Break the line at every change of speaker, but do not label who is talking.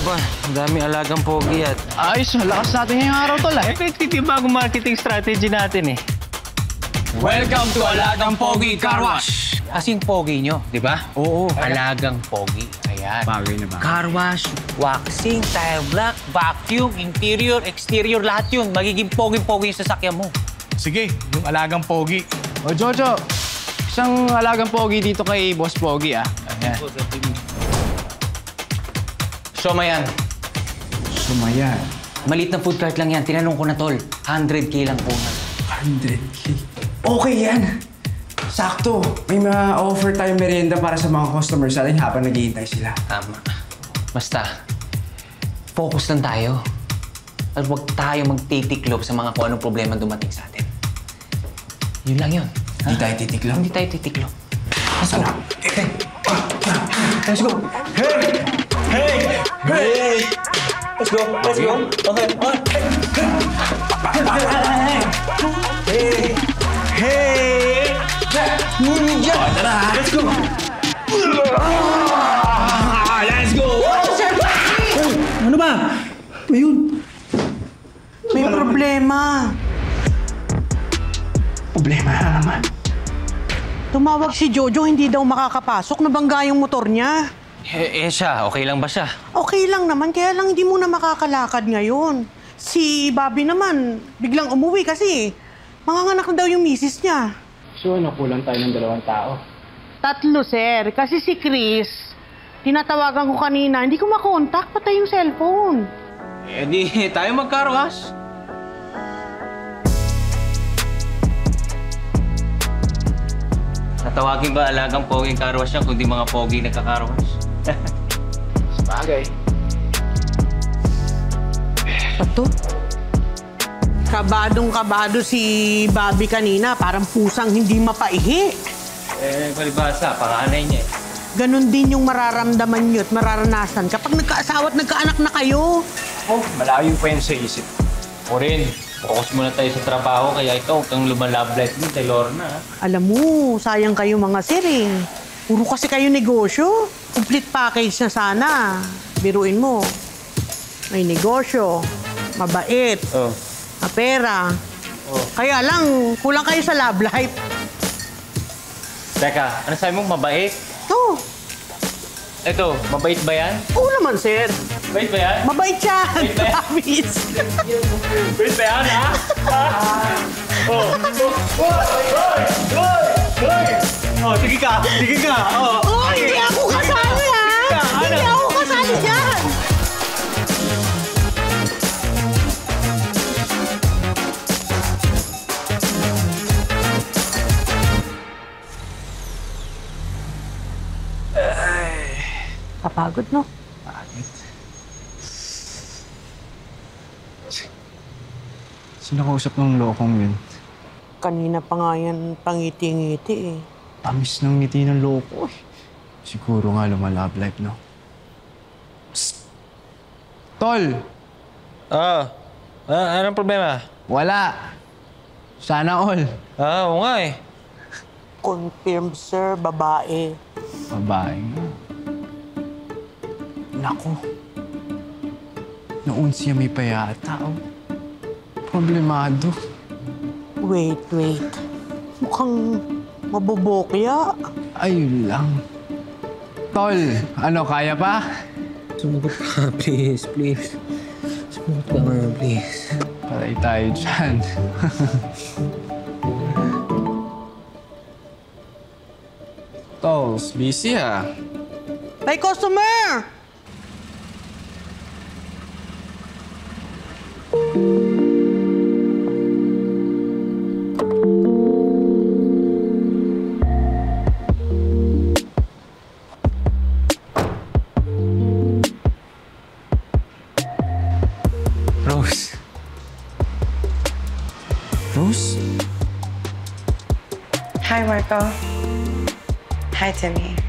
ba? Ang dami alagang pogi at...
Ayos, lakas natin ngayong araw, tol.
Effective yung bagong marketing strategy natin eh.
Welcome to Alagang Pogi Car Wash!
As in pogi nyo, di ba?
Oo.
Alagang pogi. Ayan.
Bagay na ba?
Car wash, waxing, tire black, vacuum, interior, exterior, lahat yun. Magiging pogi-pogi yung sasakyan mo.
Sige, yung Alagang Pogi. O, Jojo, isang Alagang Pogi dito kay Boss Pogi, ah.
Ayan. Somayan.
Sumayan.
Maliit na food cart lang yan. Tinanong ko na, tol. 100K lang po na.
100K. Okay yan. Sakto. May mga offer tayong merienda para sa mga customers natin habang naghihintay sila.
Tama. Basta, focus lang tayo. At huwag tayo magtitiklop sa mga kung anong problema dumating sa atin. Yun lang yun.
Hindi tayo titiklop.
Hindi tayo titiklop. Let's go.
Let's go. Hey! Hey! Hey!
Let's go. Let's go. Okay.
Hey! Hey! Tara! Let's go! Let's go!
Ano ba? Ayun.
May problema.
Problema na naman.
Tumawag si Jojo, hindi daw makakapasok. Nabangga yung motor niya.
Siya, okay lang ba siya?
Okay lang naman, kaya lang hindi mo na makakalakad ngayon. Si Bobby naman, biglang umuwi kasi manganganak na daw yung misis niya.
So, nakulang tayo ng 2 tao.
3, sir. Kasi si Chris, tinatawagan ko kanina, hindi ko makontak, patay yung cellphone.
Di tayo mag-car wash. Natawagin ba alagang pogi yung car wash yan kundi mga pogi nagka-car wash?
Bagay.
Pato? Kabadong-kabado si Bobby kanina, parang pusang hindi mapaihi.
Palibasa, panganay niya eh.
Ganon din yung mararamdaman nyo at mararanasan kapag nagkaasawa at nagkaanak na kayo.
Oh, malayo pa yan sa isip.
O rin, focus muna tayo sa trabaho kaya ito, huwag kang lumalove life mo kay Lorna.
Alam mo, sayang kayo mga siring. Puro kasi kayo negosyo. Complete package na sana. Biruin mo. May negosyo, mabait, mapera. Kaya lang, kulang kayo sa love life.
Teka, ano sabi mo, mabait?
Oo.
Ito, mabait ba yan?
Oo naman, sir.
Mabait ba yan?
Mabait siya.
Mabait ba yan?
Promise.
Mabait ba yan, ha? Sige ka, sige ka.
Oh, hindi ako kasali, ha? Hindi ako kasali dyan. Kapagod, no?
Sino kausap ng lokong yun?
Kanina pa nga yan pangiti-ngiti, eh.
Tamis ng ngiti ng loko eh. Siguro nga lumalove life, no? Psst! Tol!
Anong problema?
Wala! Sana all.
Oo nga eh.
Confirm, sir, babae.
Babae nga. Nako. Noon siya may payata, oh. Problemado.
Wait. Mukhang mabobokya.
Ayun lang. Tol, ano, kaya pa?
Sumagot ka, please. Sumagot ka nga, please.
Patay tayo dyan.
Tols, busy ah.
May customer!
Rose?
Hi, Marco. Hi, Timmy.